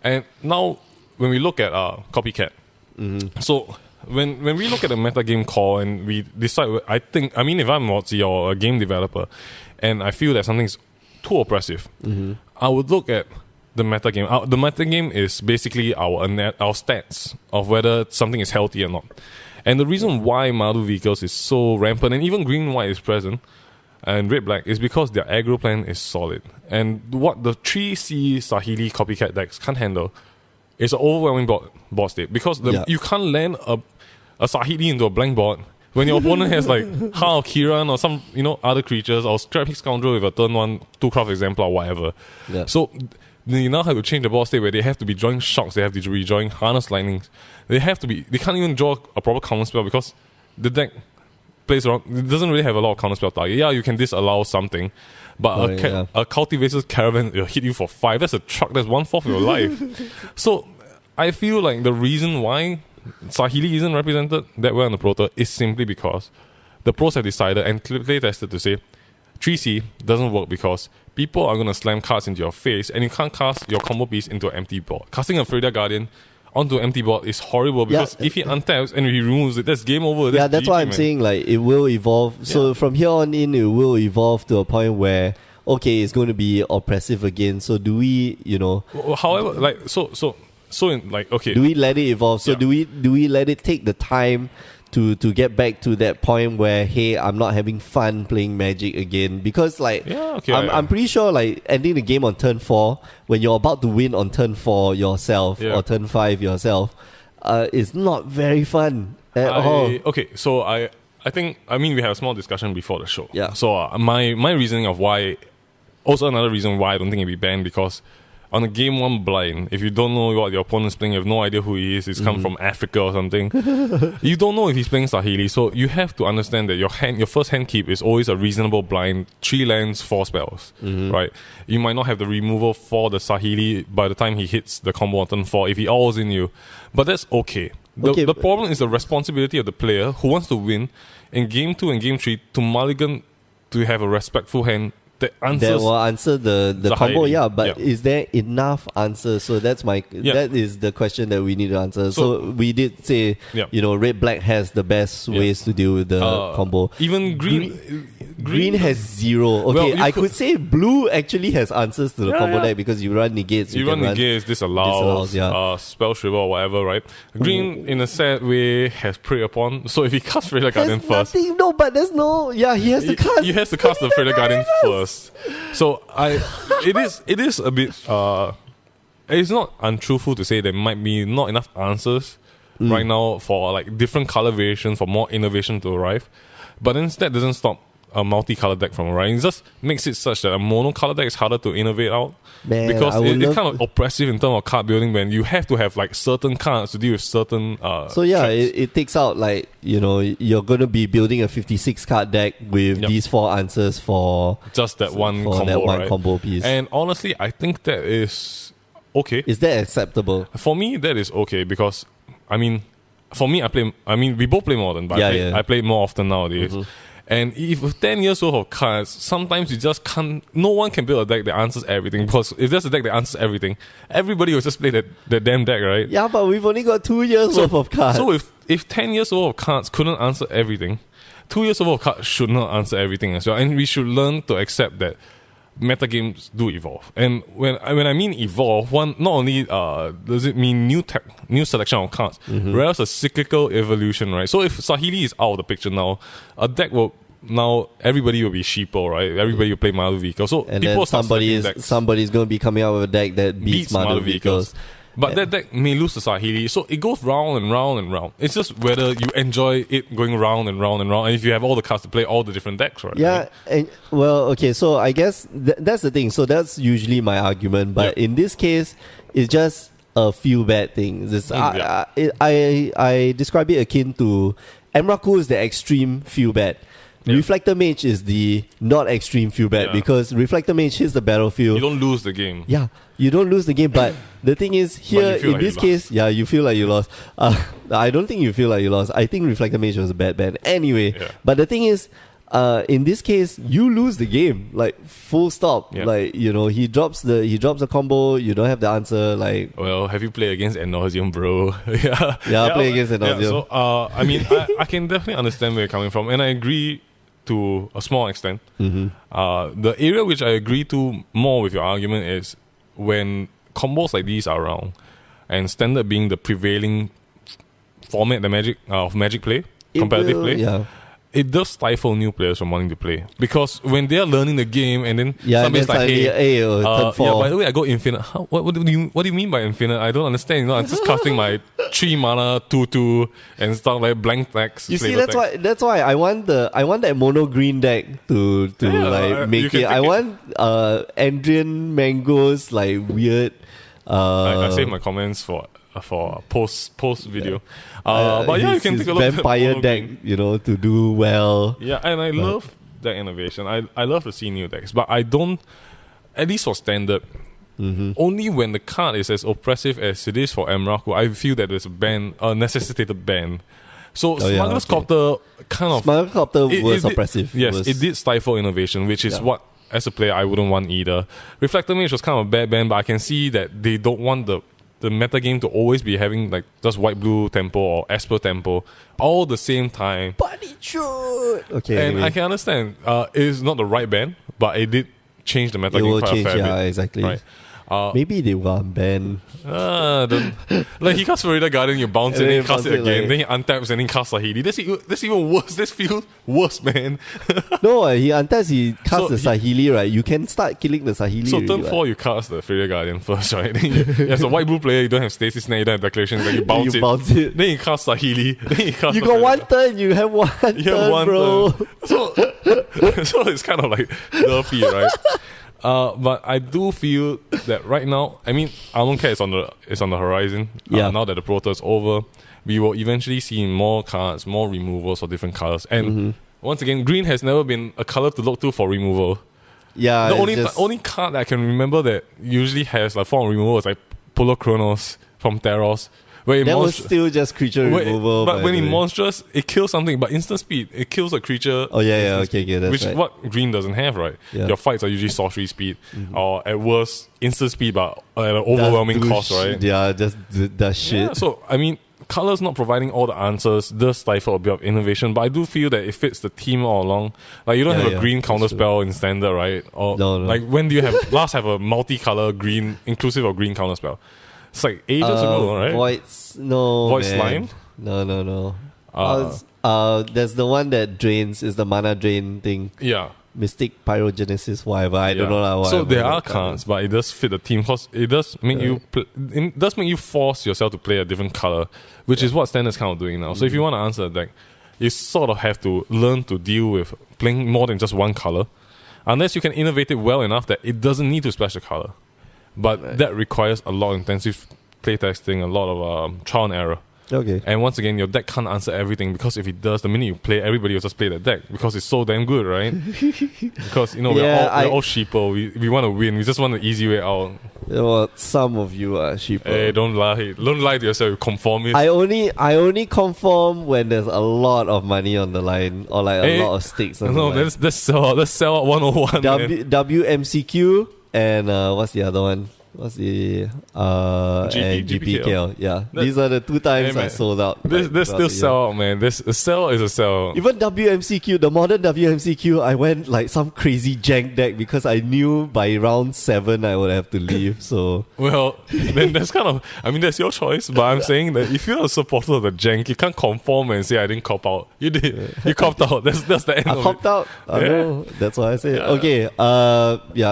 And now, when we look at Copycat, so when we look at the metagame call and we decide, if I'm Motzi or a game developer, and I feel that something's too oppressive, I would look at the metagame. The metagame is basically our stats of whether something is healthy or not. And the reason why Madu vehicles is so rampant, and even green white is present, and red-black, is because their aggro plan is solid. And what the 3C Sahili copycat decks can't handle is an overwhelming board state. Because you can't land a Sahili into a blank board when your opponent has Hal Kiran or some other creatures, or Scrap Heap Scoundrel with a turn 1 2-craft exemplar or whatever. Yeah. So you now have to change the board state where they have to be drawing shocks, they have to be drawing harness lightnings. They can't even draw a proper counter spell because the deck plays around. It doesn't really have a lot of counterspell target. Yeah, you can disallow something, but a Cultivator's Caravan will hit you for 5. That's a truck. That's 1/4 of your life. So I feel like the reason why Sahili isn't represented that well in the Pro Tour is simply because the pros have decided and play tested to say 3C doesn't work because people are going to slam cards into your face, and you can't cast your combo piece into an empty board. Casting a Freya Guardian onto an empty board is horrible because if he untaps and he removes it, that's game over. That's why I'm saying it will evolve. So from here on in, it will evolve to a point where it's going to be oppressive again. So do we, However, do we let it evolve? So do we let it take the time to get back to that point where, hey, I'm not having fun playing Magic again, because like I'm pretty sure like ending the game on turn 4 when you're about to win on turn 4 yourself or turn 5 yourself is not very fun at all. Okay, so I think, I mean, we had a small discussion before the show. Yeah. So my reasoning of why, also another reason why I don't think it'd be banned, because on a game 1 blind, if you don't know what your opponent's playing, you have no idea who he is, he's come from Africa or something, you don't know if he's playing Saheeli, so you have to understand that your first hand keep is always a reasonable blind, 3 lands, 4 spells, right? You might not have the removal for the Saheeli by the time he hits the combo on turn 4 if he alls in you, but that's okay. The problem is the responsibility of the player who wants to win in game 2 and game 3 to mulligan to have a respectful hand that will answer the combo, but is there enough answers? So that's that is the question that we need to answer. So we did say, red black has the best ways to deal with the combo. Even green has 0. Okay, well, I could say blue actually has answers to the combo deck because you run negates. You run negates, disallows, spell shrivel or whatever, right? Green, in a sad way, has prey upon. So if he casts Freighter Guardian first, he has to cast. He has to cast the Freighter Guardian first. So it is a bit it's not untruthful to say there might be not enough answers right now for like different color variations for more innovation to arrive, but then that doesn't stop a multi-color deck from arriving. It just makes it such that a mono-color deck is harder to innovate out. Because it's kind of oppressive in terms of card building when you have to have like certain cards to deal with certain it takes out like, you're going to be building a 56 card deck with these 4 answers for just that one combo piece. And honestly, I think that is okay. Is that acceptable? For me, that is okay because, I mean, for me, we both play Modern, but I play more often nowadays. And if with 10 years worth of cards, sometimes you just can't. No one can build a deck that answers everything, because if there's a deck that answers everything, everybody will just play that damn deck, right? Yeah, but we've only got 2 years worth of cards. So if 10 years worth of cards couldn't answer everything, 2 years worth of cards should not answer everything as well. And we should learn to accept that metagames do evolve. And when I mean evolve, one, not only does it mean new selection of cards, whereas a cyclical evolution, right? So if Saheeli is out of the picture now, a deck will everybody will be sheeple, right? Everybody will play Malu-Vehicle. So and people then somebody's going to be coming out with a deck that beats Malu-Vehicles. But that deck may lose to Saheeli, so it goes round and round and round. It's just whether you enjoy it going round and round and round, and if you have all the cards to play all the different decks, right? Yeah, and so I guess that's the thing. So that's usually my argument, but in this case, it's just a few bad things. I describe it akin to Emrakul is the extreme feel bad. Reflector Mage is the not extreme feel bad because Reflector Mage hits the battlefield. You don't lose the game. Yeah, you don't lose the game, but the thing is, here in this case, you feel like you lost. I don't think you feel like you lost. I think Reflector Mage was a bad ban. Anyway, but the thing is, in this case, you lose the game, like full stop. Like, he drops the combo, you don't have the answer. Like, well, have you played against Ad Nauseam, bro? Play against Ad Nauseam. So I mean, I can definitely understand where you're coming from, and I agree to a small extent. The area which I agree to more with your argument is when combos like these are around, and standard being the prevailing format of Magic play, competitive play. It does stifle new players from wanting to play, because when they are learning the game and then somebody's like, hey, by the way, I go infinite. What do you mean by infinite? I don't understand. I'm just casting my 3 mana 2/2 and stuff like blank decks. You see, that's why I want that mono green deck to make it. I want Andrian Mango's like weird. I save my comments for post video. But you can take a look at vampire deck, to do well. Yeah, and I love deck innovation. I love to see new decks, but I don't, at least for standard, only when the card is as oppressive as it is for Emrakul, I feel that there's a necessitated ban. So Smuggler's Copter Smuggler's Copter was oppressive. Yes, it did stifle innovation, which is what, as a player, I wouldn't want either. Reflector Mage was kind of a bad ban, but I can see that they don't want the metagame to always be having like just white-blue tempo or Esper tempo all at the same time. But it should. Okay. And anyway, I can understand. It is not the right ban, but it did change the metagame quite a fair bit. Exactly. Right. Maybe they were banned. Like he casts Florida Garden, you bounce and then he casts it again, like, then he untaps and then casts Sahili. That's even worse. This feels worse, man. No, he untaps, he casts the Sahili, right? You can start killing the Sahili. So already, turn 4, you cast the Florida Guardian first, right? Then as a white blue player, you don't have Stasis Snare, you don't have Declaration, then you bounce it. Then you cast Sahili. Then you cast. You got one turn. You have one turn, bro. Turn. So it's kind of like derpy, right? But I do feel that right now, I mean, I don't care. It's on the horizon. Now that the Pro Tour is over, we will eventually see more cards, more removals of different colors. And once again, green has never been a color to look to for removal. Yeah, the only card that I can remember that usually has like form of removal is like Polar Chronos from Theros. That was still just creature removal. But when in monstrous, it kills something. But instant speed, it kills a creature. Oh yeah, okay, that's which right. is what green doesn't have, right? Yeah. Your fights are usually sorcery speed, or at worst instant speed, but at an overwhelming cost, right? Yeah, just that shit. Yeah, so I mean, colors not providing all the answers does stifle a bit of innovation, but I do feel that it fits the theme all along. Like you don't have a green counter spell in standard, right? Or no. Like when do you have have a multicolor green inclusive of green counter spell? It's like ages ago, right? Void Slime? No. There's the one that drains, is the mana drain thing. Yeah. Mystic Pyrogenesis, whatever. I don't know. So there are cards, but it does fit the theme because it does make it does make you force yourself to play a different color, which is what Standard's kind of doing now. So if you want to answer the deck, you sort of have to learn to deal with playing more than just one color, unless you can innovate it well enough that it doesn't need to splash the color. But that requires a lot of intensive playtesting, a lot of trial and error. Okay. And once again, your deck can't answer everything because if it does, the minute you play, everybody will just play that deck because it's so damn good, right? Because we're all sheeple. We want to win. We just want the easy way out. Well, some of you are sheeple. Hey, don't lie to yourself. You conformist. I only conform when there's a lot of money on the line or like a lot of stakes on the line. Let's sell out 101. WMCQ and what's the other one? What's the GPKL? Yeah, these are the two times I sold out. This still sell out, man. A sell is a sell. Even WMCQ, the modern WMCQ, I went like some crazy jank deck because I knew by round 7 I would have to leave. So well, then that's kind of, I mean, that's your choice. But I'm saying that if you're a supporter of the jank, you can't conform and say I didn't cop out. You did. You copped out. That's the end. I copped out. I know. That's what I said. Yeah. Okay.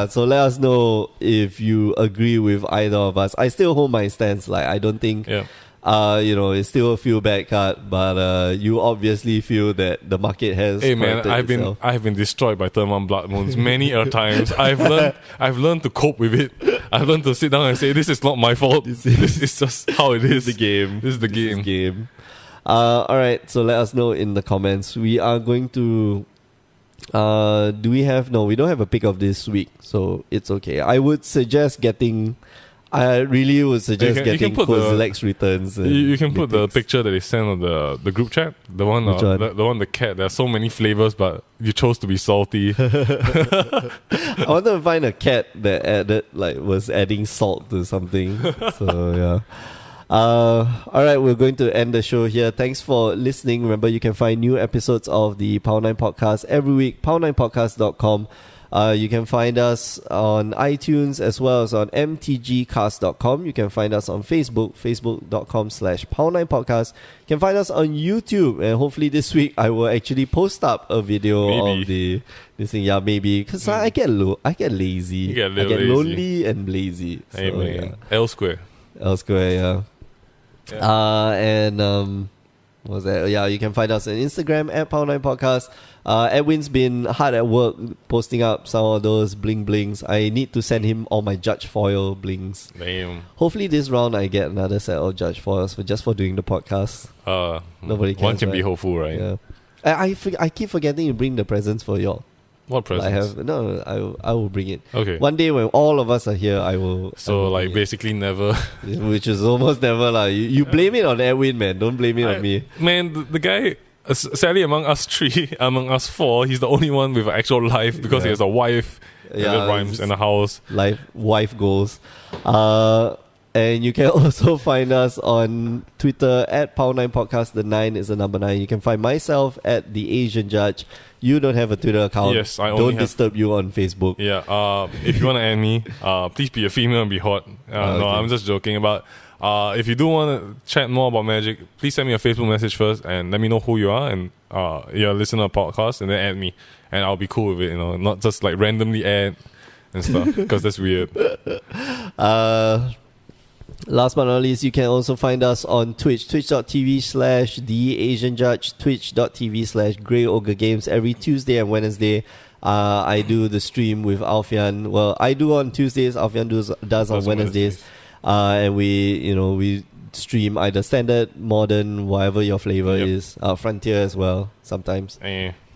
So let us know if you agree with either of us. I still hold my stance. Like I don't think it's still a feel bad card, but you obviously feel that the market has. Hey man, I've been destroyed by Turn 1 Blood Moons many a times. I've learned to cope with it. I've learned to sit down and say this is not my fault. This is just how it is. The game. This is the game. Alright, so let us know in the comments. We are going to do we have we don't have a pick of this week, so it's okay. I really would suggest getting Kozilek's returns. You can put the picture that they sent on the group chat. The one, the cat. There are so many flavors, but you chose to be salty. I wanted to find a cat that was adding salt to something. So yeah. Alright, we're going to end the show here. Thanks for listening. Remember, you can find new episodes of the Power 9 Podcast every week, power9podcast.com. You can find us on iTunes as well as on mtgcast.com. You can find us on Facebook, facebook.com/power9podcast. You can find us on YouTube, and hopefully this week I will actually post up a video of this thing. Yeah, maybe, because I get lazy. I get lonely and lazy. So, hey man, L square, yeah. What was that? Yeah, you can find us on Instagram at Power9Podcast. Edwin's been hard at work posting up some of those bling blings. I need to send him all my Judge Foil blings. Damn. Hopefully this round I get another set of Judge Foils for doing the podcast. Nobody cares. One can be hopeful, right? Yeah. I keep forgetting to bring the presents for y'all. What presents? I will bring it. Okay. One day when all of us are here, I will. So basically never. Which is almost never lah. You blame it on Edwin, man. Don't blame it on me. Man, the guy. Sadly, among us 3, among us 4, he's the only one with an actual life because he has a wife, and rhymes, and a house. Wife goals. And you can also find us on Twitter at Power9Podcast. The 9 is the number 9. You can find myself at The Asian Judge. You don't have a Twitter account. Yes, I only Don't have... disturb you on Facebook. Yeah, if you want to add me, please be a female and be hot. No, okay. I'm just joking about... if you do want to chat more about magic, please send me a Facebook message first and let me know who you are and you're a listener to a podcast, and then add me. And I'll be cool with it, not just like randomly add and stuff, because that's weird. Last but not least, you can also find us on Twitch, twitch.tv/TheAsianJudge, twitch.tv/Grey Ogre Games. Every Tuesday and Wednesday, I do the stream with Alfian. Well, I do on Tuesdays, Alfian does on Wednesdays. And we stream either standard, modern, whatever your flavor is. Frontier as well, sometimes.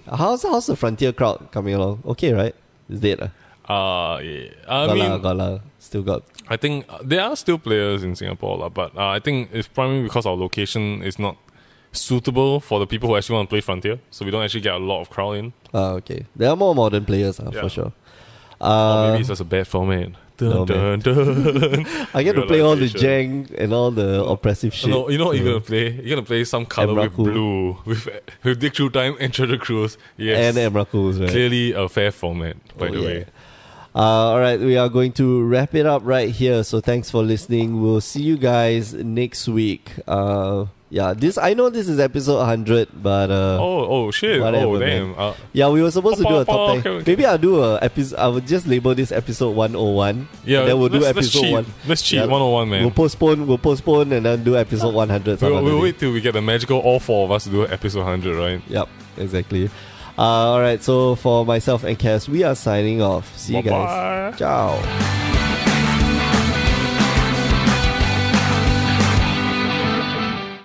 How's the Frontier crowd coming along? Okay, right? Is dead? Yeah. Still got. I think there are still players in Singapore, but I think it's primarily because our location is not suitable for the people who actually want to play Frontier, so we don't actually get a lot of crowd in. Okay. There are more modern players, for sure. Or maybe it's just a bad format. Dun, dun, dun. I get to play all the jank and all the oppressive shit. No, you know what you're gonna play? You're gonna play some color with blue, with Dig Through Time and Treasure Cruise. Yes. And Emrakul's, right? Clearly a fair format, by the way. Alright, we are going to wrap it up right here. So thanks for listening. We'll see you guys next week. I know this is episode 100, but oh shit! whatever, oh damn! We were supposed to do a top 10. Okay. Maybe I'll do a episode. I would just label this episode 101. Yeah, and then we'll do episode 1. Let's cheat 101, man. We'll postpone and then do episode 100. We'll wait till we get the magical all 4 of us to do episode 100, right? Yep, exactly. Alright, so for myself and Cass, we are signing off. See you guys. Bye-bye. Ciao.